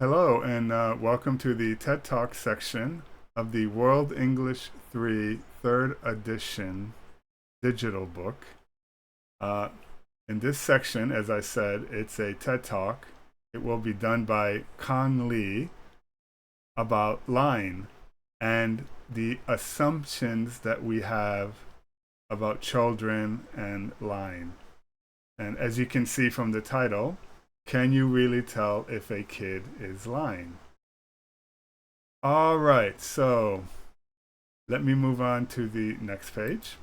Hello, and welcome to the TED Talk section of the World English 3 third edition digital book. Uh, in this section, as I said, it's a TED Talk. It will be done by Kang Lee about lying and the assumptions that we have about children and lying. And as you can see from the title, can you really tell if a kid is lying? All right, so let me move on to the next page.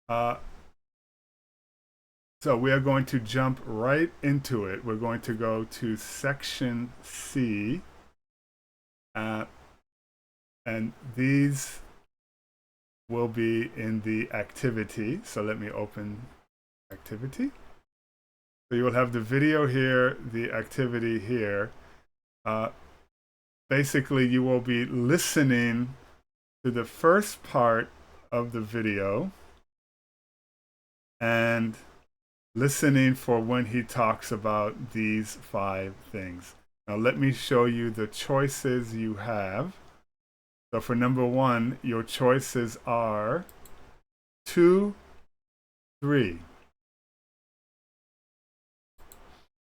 Uh, so we are going to jump right into it. We're going to go to section C, uh, and these will be in the activity. So let me open activity. So you will have the video here, the activity here. Uh, Basically, you will be listening to the first part of the video and listening for when he talks about these five things. Now, let me show you the choices you have. So, for number one, your choices are 2, 3.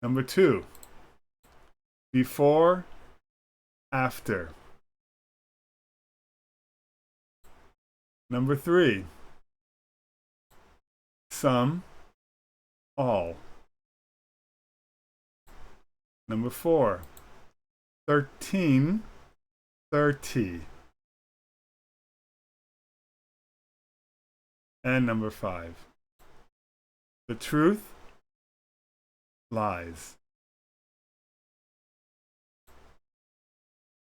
Number 2, before, after. Number 3, some, all. Number 4, 13, 30. And number 5, the truth, lies.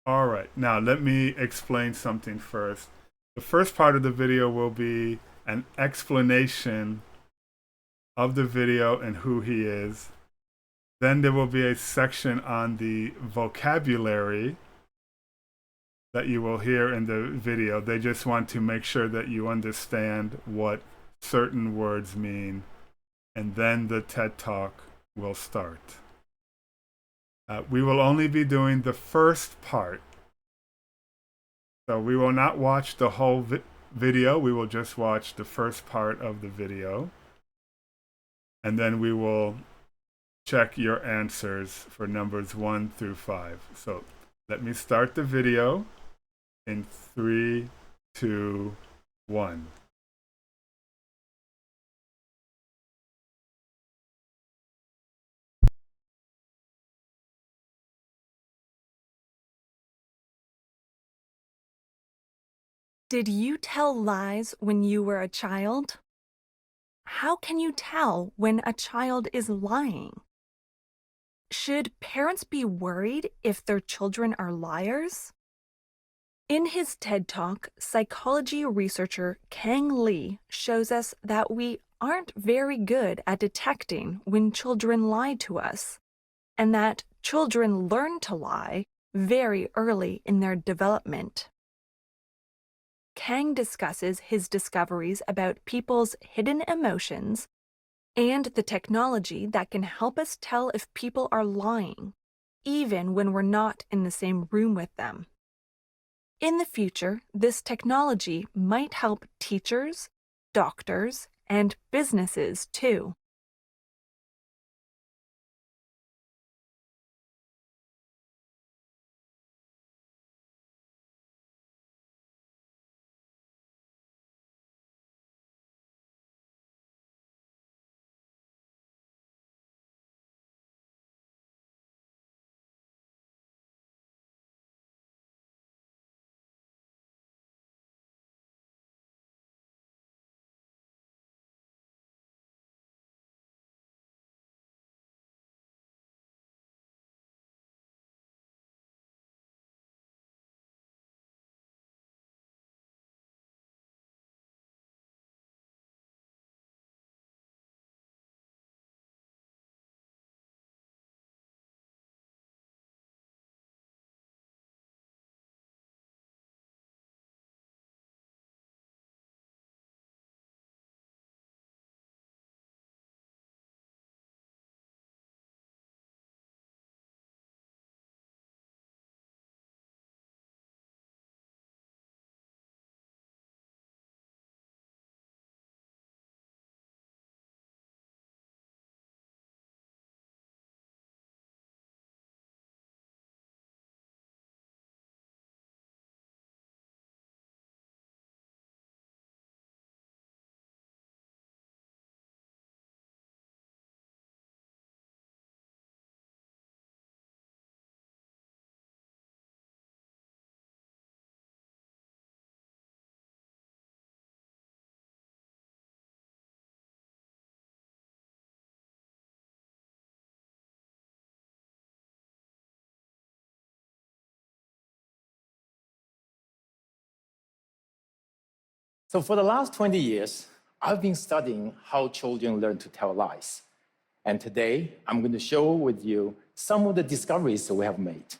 All right, now let me explain something first. The first part of the video will be an explanation of the video and who he is. Then there will be a section on the vocabulary that you will hear in the video. They just want to make sure that you understand what certain words mean, and then the TED Talk will start. We will only be doing the first part. So we will not watch the whole video. We will just watch the first part of the video. And then we will check your answers for numbers 1 through 5. So let me start the video in 3, 2, 1. Did you tell lies when you were a child? How can you tell when a child is lying? Should parents be worried if their children are liars? In his TED Talk, psychology researcher Kang Lee shows us that we aren't very good at detecting when children lie to us, and that children learn to lie very early in their development. Kang discusses his discoveries about people's hidden emotions and the technology that can help us tell if people are lying, even when we're not in the same room with them. In the future, this technology might help teachers, doctors, and businesses too. So for the last 20 years, I've been studying how children learn to tell lies. And today, I'm going to share with you some of the discoveries that we have made.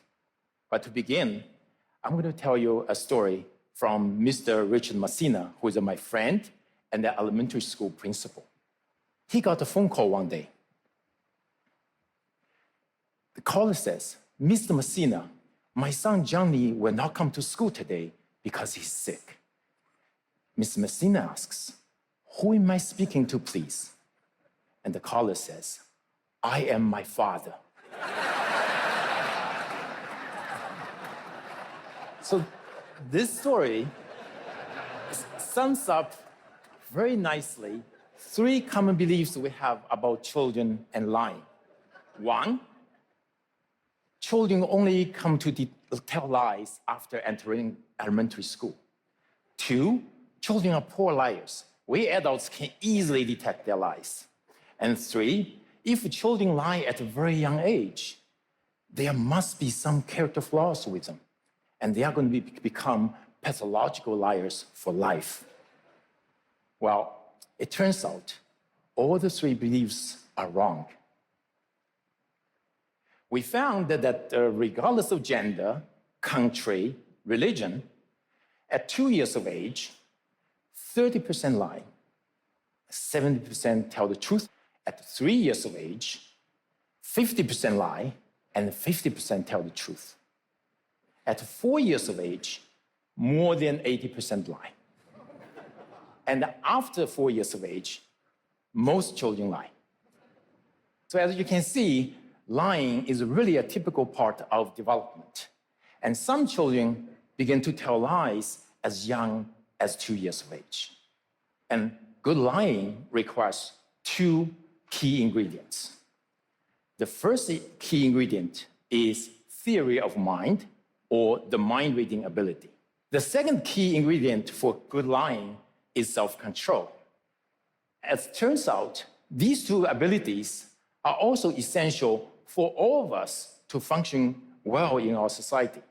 But to begin, I'm going to tell you a story from Mr. Richard Messina, who is my friend and the elementary school principal. He got a phone call one day. The caller says, "Mr. Messina, my son Johnny will not come to school today because he's sick." Mr. Messina asks, "Who am I speaking to, please?" And the caller says, "I am my father." So this story sums up very nicely 3 common beliefs we have about children and lying. 1, children only come to tell lies after entering elementary school. 2, children are poor liars. We adults can easily detect their lies. And 3, if children lie at a very young age, there must be some character flaws with them, and they are going to become pathological liars for life. Well, it turns out all the 3 beliefs are wrong. We found that regardless of gender, country, religion, at 2 years of age, 30% lie, 70% tell the truth. At 3 years of age, 50% lie, and 50% tell the truth. At 4 years of age, more than 80% lie. And after 4 years of age, most children lie. So as you can see, lying is really a typical part of development. And some children begin to tell lies as young as 2 years of age. And good lying requires 2 key ingredients. The first key ingredient is theory of mind, or the mind-reading ability. The second key ingredient for good lying is self-control. As it turns out, these 2 abilities are also essential for all of us to function well in our society.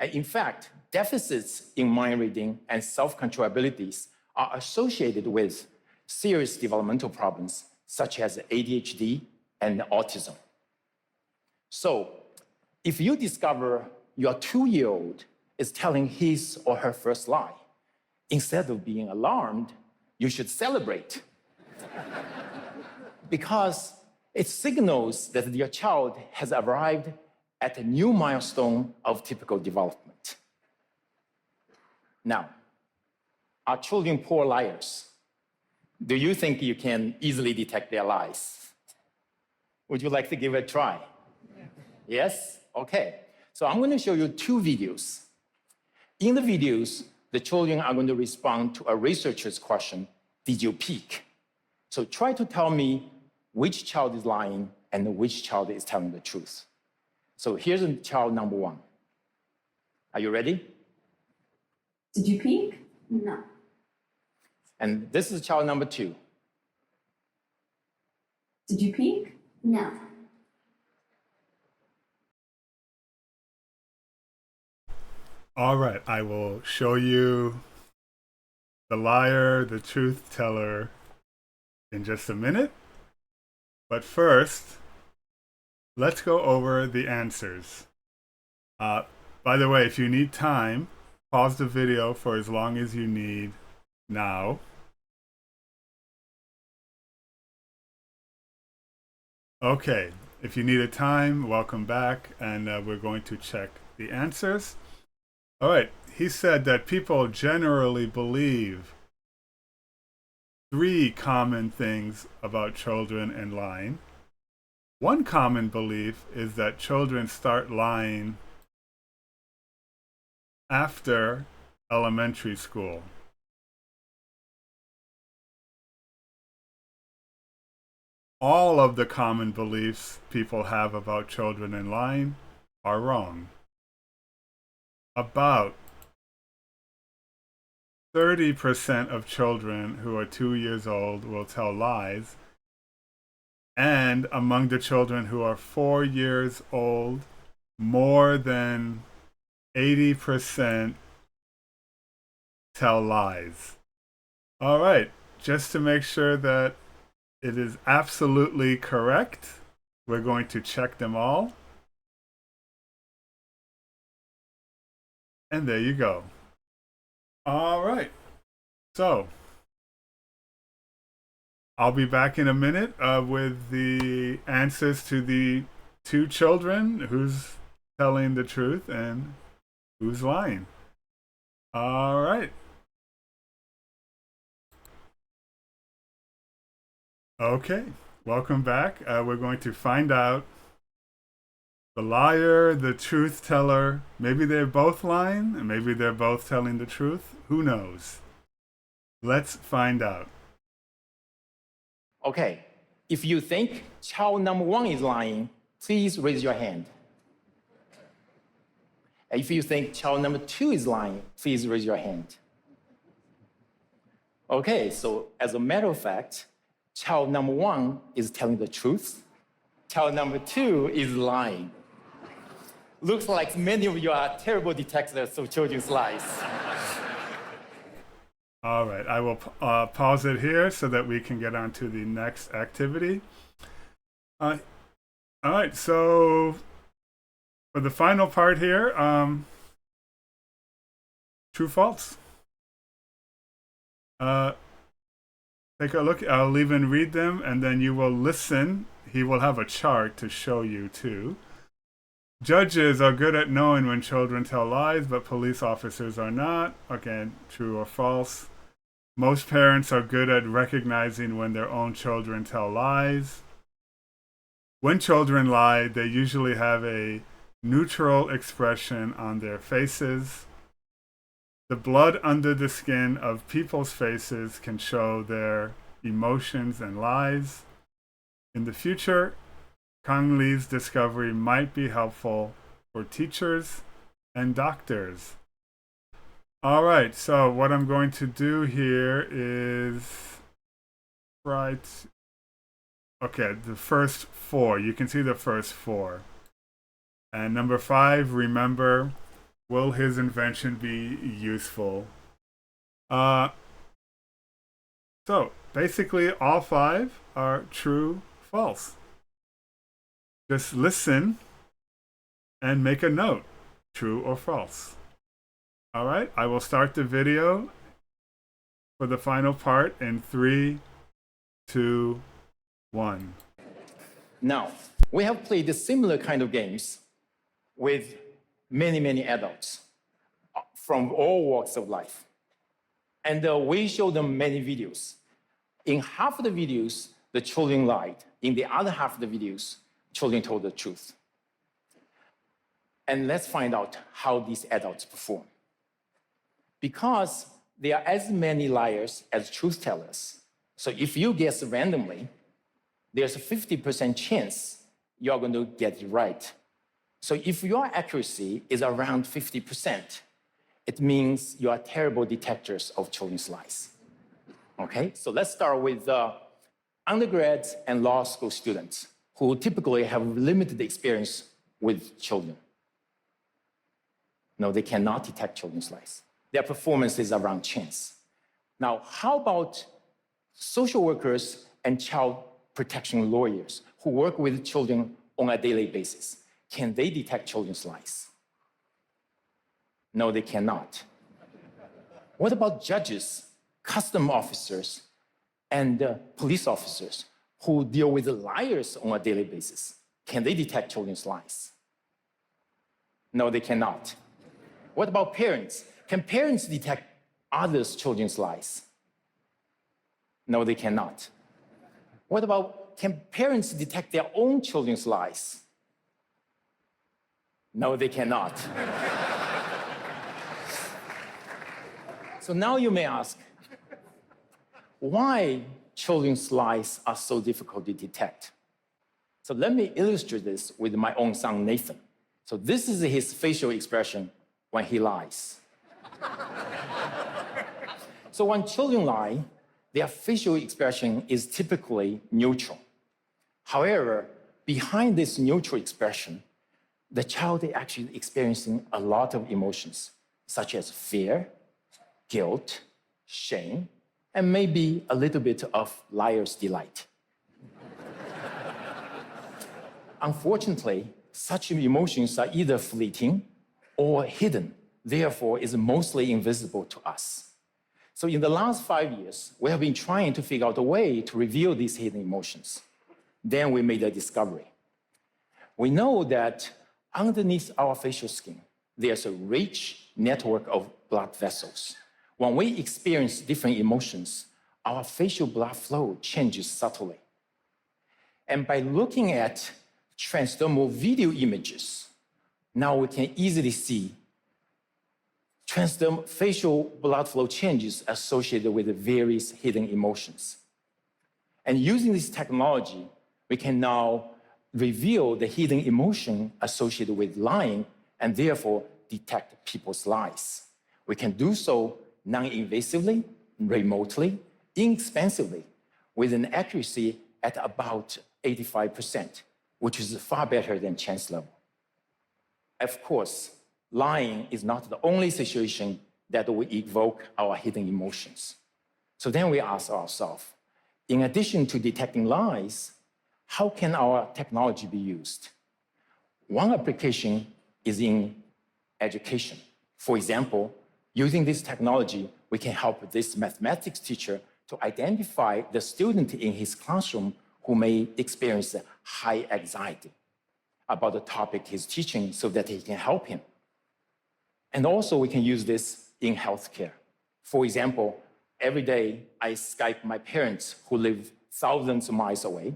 And in fact, deficits in mind reading and self-control abilities are associated with serious developmental problems such as ADHD and autism. So, if you discover your 2-year-old is telling his or her first lie, instead of being alarmed, you should celebrate. Because it signals that your child has arrived at a new milestone of typical development. Now, are children poor liars? Do you think you can easily detect their lies? Would you like to give it a try? Yes? Okay. So I'm going to show you 2 videos. In the videos, the children are going to respond to a researcher's question, "Did you peek?" So try to tell me which child is lying and which child is telling the truth. So here's child number 1. Are you ready? Did you peek? No. And this is child number 2. Did you peek? No. All right, I will show you the liar, the truth teller in just a minute. But first, let's go over the answers. By the way, if you need time, pause the video for as long as you need now. Okay, if you needed time, welcome back, and we're going to check the answers. All right, he said that people generally believe 3 common things about children and lying. One common belief is that children start lying after elementary school. All of the common beliefs people have about children and lying are wrong. About 30% of children who are 2 years old will tell lies, and among the children who are 4 years old, more than 80% tell lies. All right, just to make sure that it is absolutely correct, we're going to check them all. And there you go. All right. So I'll be back in a minute with the answers to the two children, who's telling the truth and who's lying. All right. Okay, welcome back. We're going to find out the liar, the truth teller. Maybe they're both lying, and maybe they're both telling the truth. Who knows? Let's find out. Okay, if you think child number one is lying, please raise your hand. If you think child number two is lying, please raise your hand. Okay, so as a matter of fact, child number one is telling the truth. Child number two is lying. Looks like many of you are terrible detectives of children's lies. All right, I will pause it here so that we can get on to the next activity. All right, so for the final part here, true, false. Take a look. I'll even read them, and then you will listen. He will have a chart to show you too. Judges are good at knowing when children tell lies, but police officers are not. Again, true or false. Most parents are good at recognizing when their own children tell lies. When children lie, they usually have a neutral expression on their faces. The blood under the skin of people's faces can show their emotions and lies. In the future, Kang Lee's discovery might be helpful for teachers and doctors. All right, so what I'm going to do here is okay, the first four. You can see the first four. And number 5, remember, will his invention be useful? So basically all 5 are true, false. Just listen and make a note, true or false. All right, I will start the video for the final part in 3, 2, 1. Now, we have played a similar kind of games with many, many adults from all walks of life. And we show them many videos. In half of the videos, the children lied. In the other half of the videos, children told the truth. And let's find out how these adults perform. Because there are as many liars as truth tellers. So if you guess randomly, there's a 50% chance you're going to get it right. So if your accuracy is around 50%, it means you are terrible detectors of children's lies. Okay, so let's start with undergrads and law school students who typically have limited experience with children. No, they cannot detect children's lies. Their performance is around chance. Now, how about social workers and child protection lawyers who work with children on a daily basis? Can they detect children's lies? No, they cannot. What about judges, custom officers, and police officers who deal with liars on a daily basis? Can they detect children's lies? No, they cannot. What about parents? Can parents detect others' children's lies? No, they cannot. What about, can parents detect their own children's lies? No, they cannot. So now you may ask, why children's lies are so difficult to detect? So let me illustrate this with my own son, Nathan. So this is his facial expression when he lies. So when children lie, their facial expression is typically neutral. However, behind this neutral expression, the child is actually experiencing a lot of emotions, such as fear, guilt, shame, and maybe a little bit of liar's delight. Unfortunately, such emotions are either fleeting or hidden, therefore is mostly invisible to us. So in the last 5 years, we have been trying to figure out a way to reveal these hidden emotions. Then we made a discovery. We know that underneath our facial skin, there's a rich network of blood vessels. When we experience different emotions, our facial blood flow changes subtly. And by looking at transdermal video images, now we can easily see transdermal facial blood flow changes associated with the various hidden emotions. And using this technology, we can now reveal the hidden emotion associated with lying and therefore detect people's lies. We can do so non-invasively, remotely, inexpensively, with an accuracy at about 85%, which is far better than chance level. Of course, lying is not the only situation that will evoke our hidden emotions. So then we ask ourselves, in addition to detecting lies, how can our technology be used? One application is in education. For example, using this technology, we can help this mathematics teacher to identify the student in his classroom who may experience high anxiety about the topic he's teaching so that he can help him. And also we can use this in healthcare. For example, every day I Skype my parents who live thousands of miles away.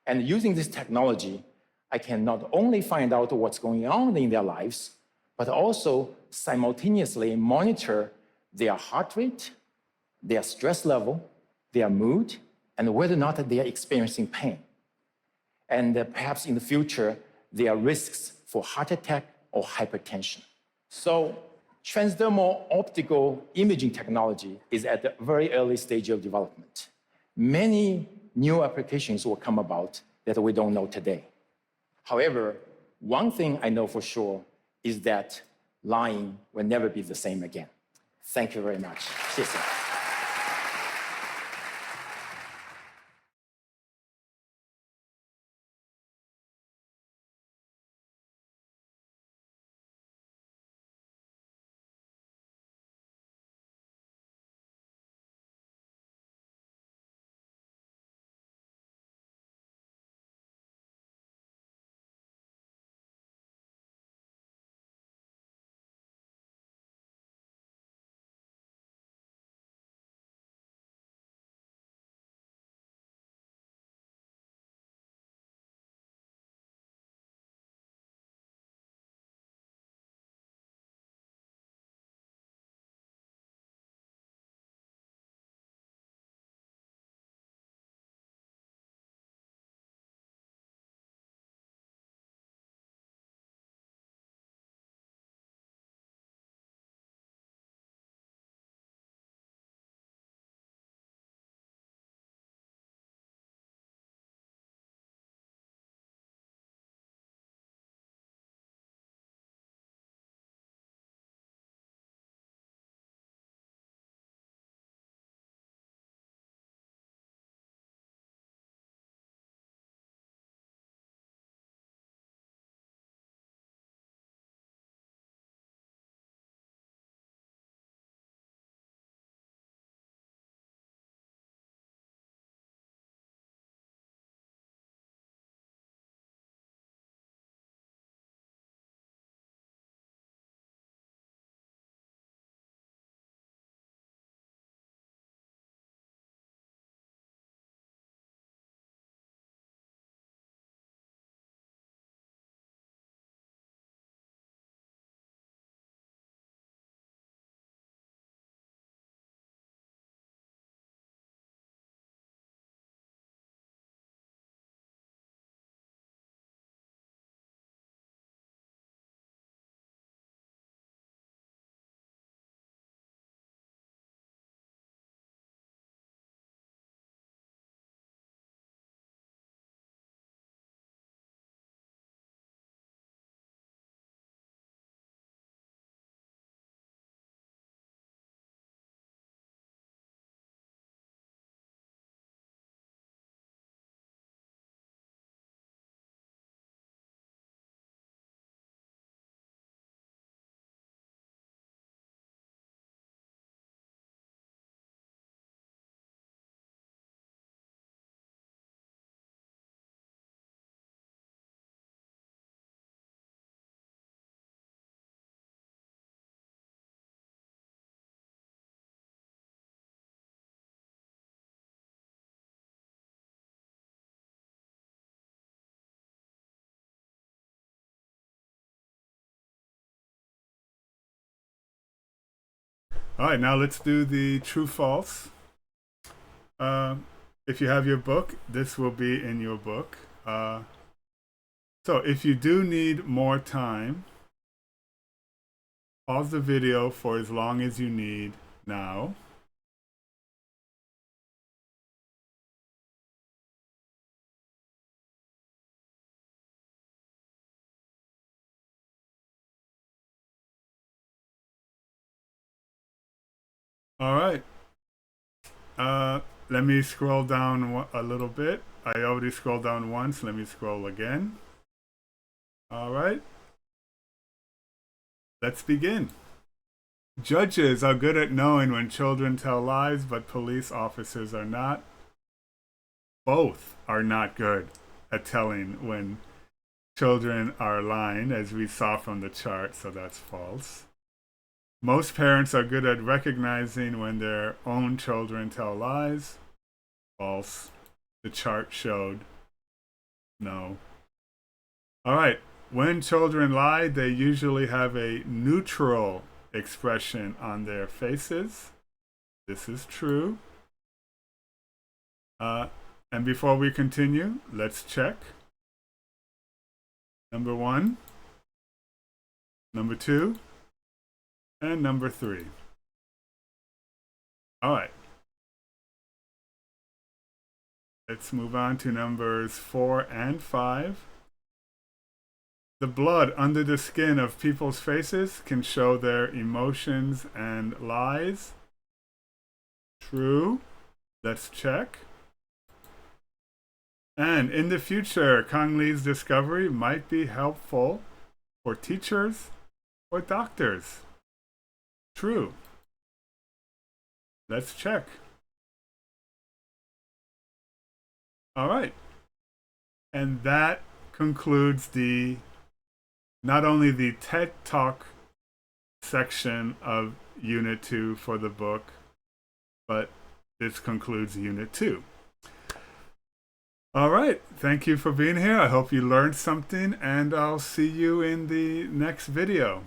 And using this technology, I can not only find out what's going on in their lives, but also simultaneously monitor their heart rate, their stress level, their mood, and whether or not they are experiencing pain. And perhaps in the future, there are risks for heart attack or hypertension. So transdermal optical imaging technology is at the very early stage of development. Many new applications will come about that we don't know today. However, one thing I know for sure is that lying will never be the same again. Thank you very much. 谢谢。All right, now let's do the true false. If you have your book, this will be in your book. So if you do need more time, pause the video for as long as you need now. All right. Let me scroll down a little bit. I already scrolled down once. Let me scroll again. All right. Let's begin. Judges are good at knowing when children tell lies, but police officers are not. Both are not good at telling when children are lying, as we saw from the chart, so that's false. Most parents are good at recognizing when their own children tell lies. False. The chart showed no. All right. When children lie, they usually have a neutral expression on their faces. This is true. And before we continue, let's check. Number 1, number 2, and number 3. All right. Let's move on to numbers 4 and 5. The blood under the skin of people's faces can show their emotions and lies. True. Let's check. And in the future, Kang Lee's discovery might be helpful for teachers or doctors. True. Let's check. All right. And that concludes not only the TED Talk section of Unit 2 for the book, but this concludes Unit 2. All right. Thank you for being here. I hope you learned something, and I'll see you in the next video.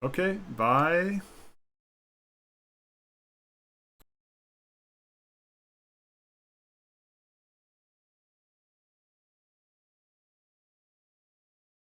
Okay. Bye.